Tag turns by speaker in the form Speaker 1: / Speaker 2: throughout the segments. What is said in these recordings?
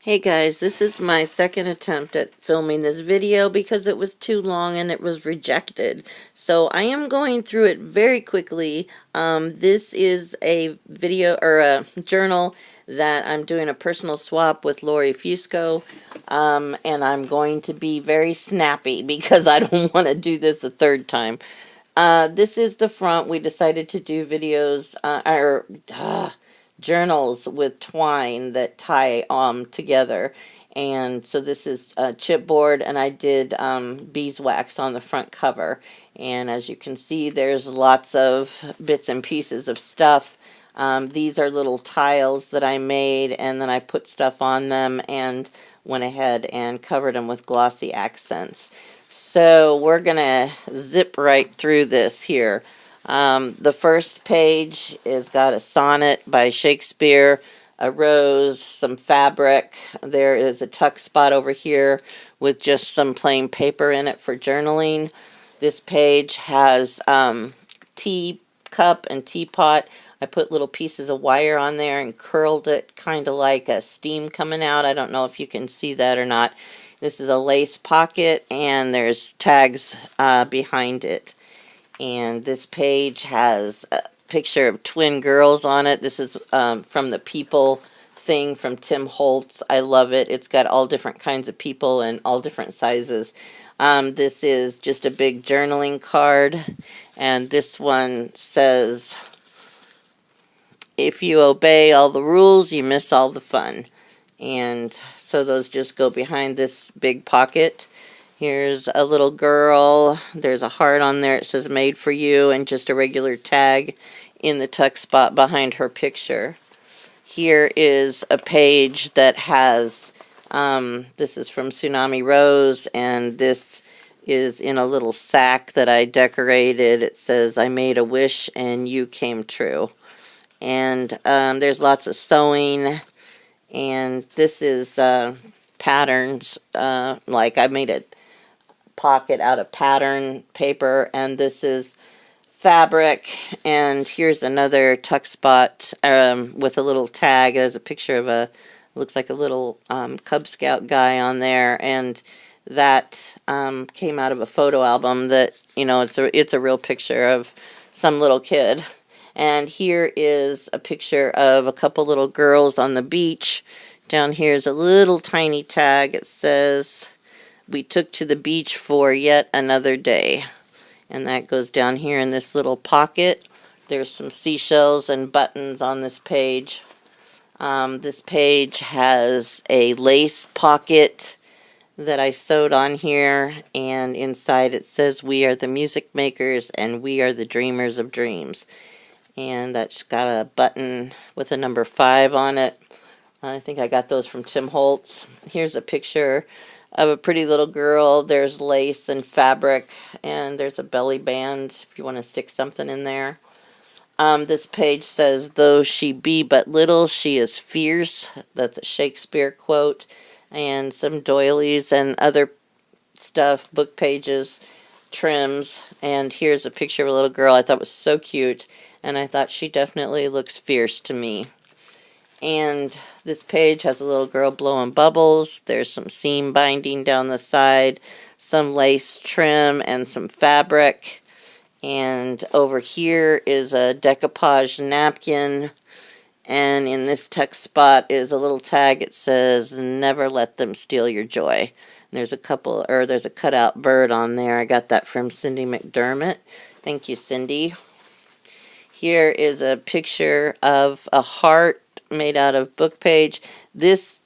Speaker 1: Hey guys, this is my second attempt at filming this video because it was too long and it was rejected. So I am going through it very quickly. This is a video or a journal that I'm doing a personal swap with Lori Fusco. And I'm going to be very snappy because I don't want to do this a third time. This is the front. We decided to do videos, journals with twine that tie together. And so this is chipboard, and I did beeswax on the front cover. And as you can see, there's lots of bits and pieces of stuff. These are little tiles that I made, and then I put stuff on them and went ahead and covered them with glossy accents. So we're going to zip right through this here. The first page is got a sonnet by Shakespeare, a rose, some fabric. There is a tuck spot over here with just some plain paper in it for journaling. This page has tea cup and teapot. I put little pieces of wire on there and curled it kind of like a steam coming out. I don't know if you can see that or not. This is a lace pocket, and there's tags behind it. And this page has a picture of twin girls on it. This is from the People thing from Tim Holtz. I love it. It's got all different kinds of people and all different sizes. This is just a big journaling card. And this one says, if you obey all the rules, you miss all the fun. And so those just go behind this big pocket. Here's a little girl. There's a heart on there. It says made for you, and just a regular tag in the tuck spot behind her picture. Here is a page that has, this is from Tsunami Rose, and this is in a little sack that I decorated. It says, I made a wish and you came true. And there's lots of sewing. And this is patterns, like I made a pocket out of pattern paper, and this is fabric. And here's another tuck spot with a little tag. There's a picture of looks like a little Cub Scout guy on there, and that came out of a photo album that, it's a real picture of some little kid. And here is a picture of a couple little girls on the beach. Down here is a little tiny tag. It says, we took to the beach for yet another day. And that goes down here in this little pocket. There's some seashells and buttons on this page. This page has a lace pocket that I sewed on here. And inside it says, we are the music makers and we are the dreamers of dreams. And that's got a button with a number 5 on it. I think I got those from Tim Holtz. Here's a picture of a pretty little girl. There's lace and fabric, and there's a belly band if you want to stick something in there. This page says, though she be but little, she is fierce. That's a Shakespeare quote. And some doilies and other stuff, book pages, trims. And here's a picture of a little girl I thought was so cute. And I thought she definitely looks fierce to me. And this page has a little girl blowing bubbles. There's some seam binding down the side, some lace trim, and some fabric. And over here is a decoupage napkin. And in this text spot is a little tag. It says, never let them steal your joy. And there's a cutout bird on there. I got that from Cindy McDermott. Thank you, Cindy. Here is a picture of a heart made out of book page. This,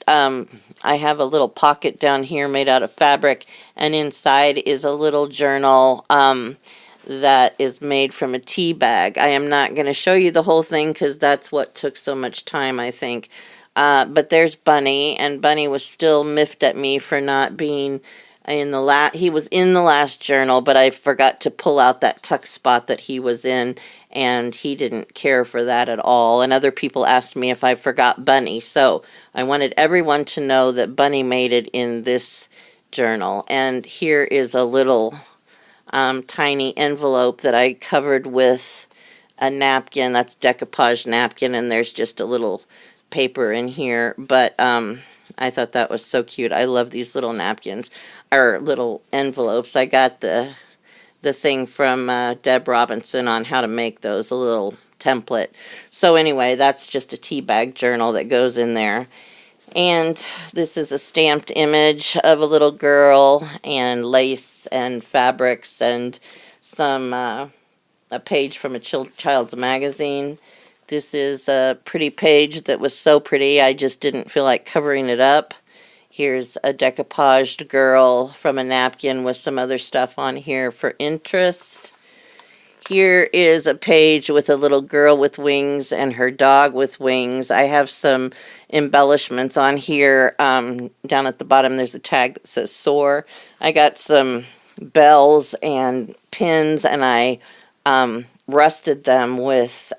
Speaker 1: I have a little pocket down here made out of fabric, and inside is a little journal that is made from a tea bag. I am not going to show you the whole thing because that's what took so much time, I think. But there's Bunny, and Bunny was still miffed at me for not being in the he was in the last journal, but I forgot to pull out that tuck spot that he was in, and he didn't care for that at all. And other people asked me if I forgot Bunny, so I wanted everyone to know that Bunny made it in this journal. And here is a little tiny envelope that I covered with a napkin. That's decoupage napkin, and there's just a little paper in here, but I thought that was so cute. I love these little napkins, or little envelopes. I got the thing from Deb Robinson on how to make those, a little template. So anyway, that's just a tea bag journal that goes in there. And this is a stamped image of a little girl and lace and fabrics and some a page from a child's magazine. This is a pretty page that was so pretty I just didn't feel like covering it up. Here's a decoupaged girl from a napkin with some other stuff on here for interest. Here is a page with a little girl with wings and her dog with wings. I have some embellishments on here. Down at the bottom there's a tag that says soar. I got some bells and pins, and I rusted them with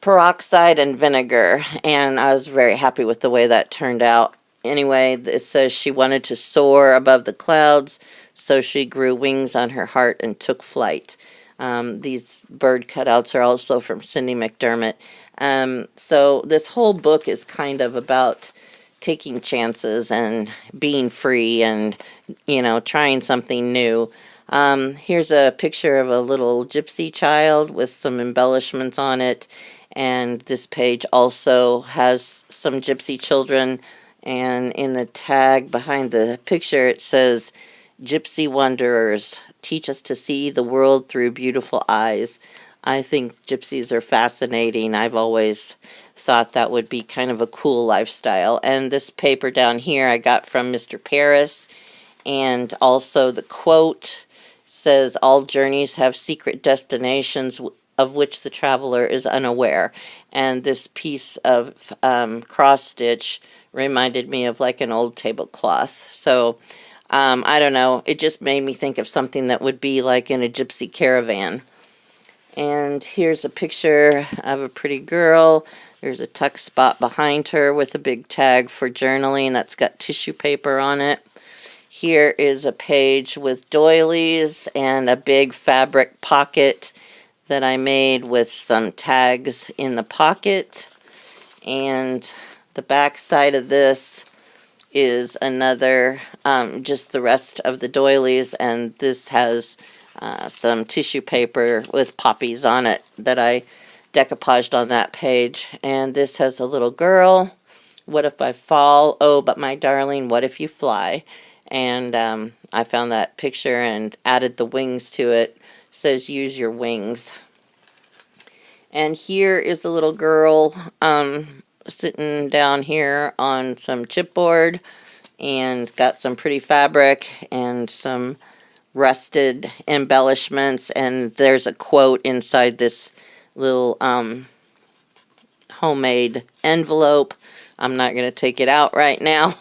Speaker 1: peroxide and vinegar, and I was very happy with the way that turned out. Anyway, it says she wanted to soar above the clouds, so she grew wings on her heart and took flight. These bird cutouts are also from Cindy McDermott. So this whole book is kind of about taking chances and being free and, you know, trying something new. Here's a picture of a little gypsy child with some embellishments on it. And this page also has some gypsy children. And in the tag behind the picture, it says, "Gypsy Wanderers, teach us to see the world through beautiful eyes." I think gypsies are fascinating. I've always thought that would be kind of a cool lifestyle. And this paper down here I got from Mr. Paris. And also the quote says, "All journeys have secret destinations of which the traveler is unaware." And this piece of cross stitch reminded me of like an old tablecloth. So I don't know, it just made me think of something that would be like in a gypsy caravan. And here's a picture of a pretty girl. There's a tuck spot behind her with a big tag for journaling that's got tissue paper on it. Here is a page with doilies and a big fabric pocket that I made with some tags in the pocket. And the back side of this is another, just the rest of the doilies, and this has some tissue paper with poppies on it that I decoupaged on that page. And this has a little girl. "What if I fall? Oh, but my darling, what if you fly?" And I found that picture and added the wings to it. It says, "Use your wings." And here is a little girl sitting down here on some chipboard, and got some pretty fabric and some rusted embellishments, and there's a quote inside this little homemade envelope. I'm not going to take it out right now.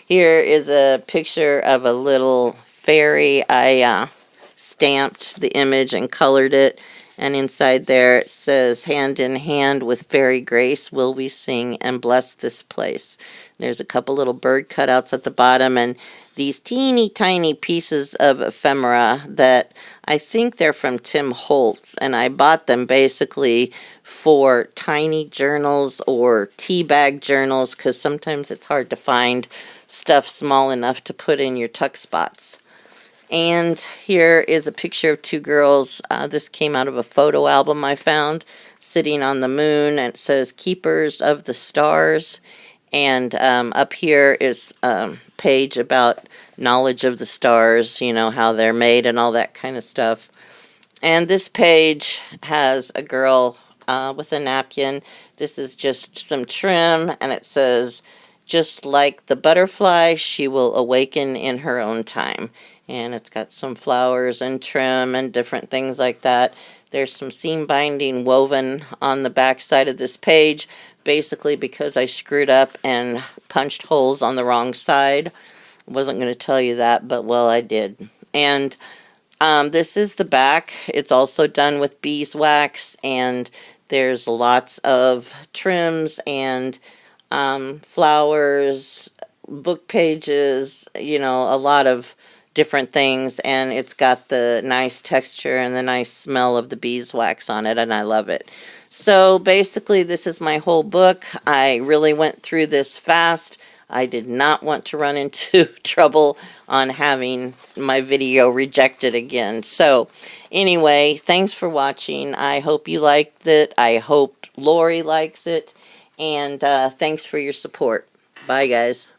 Speaker 1: Here is a picture of a little fairy. I stamped the image and colored it. And inside there it says, "Hand in hand with fairy grace will we sing and bless this place." There's a couple little bird cutouts at the bottom, and these teeny tiny pieces of ephemera that I think they're from Tim Holtz, and I bought them basically for tiny journals or tea bag journals, because sometimes it's hard to find stuff small enough to put in your tuck spots. And here is a picture of two girls. This came out of a photo album I found, sitting on the moon, and it says "Keepers of the Stars." And up here is a page about knowledge of the stars, you know, how they're made and all that kind of stuff. And this page has a girl with a napkin. This is just some trim, and it says, "Just like the butterfly, she will awaken in her own time." And it's got some flowers and trim and different things like that. There's some seam binding woven on the back side of this page, basically because I screwed up and punched holes on the wrong side. I wasn't going to tell you that, but well, I did. And this is the back. It's also done with beeswax, and there's lots of trims and flowers, book pages, you know, a lot of different things, and it's got the nice texture and the nice smell of the beeswax on it, and I love it. So basically, this is my whole book. I really went through this fast. I did not want to run into trouble on having my video rejected again. So anyway, thanks for watching. I hope you liked it. I hope Lori likes it. And thanks for your support. Bye, guys.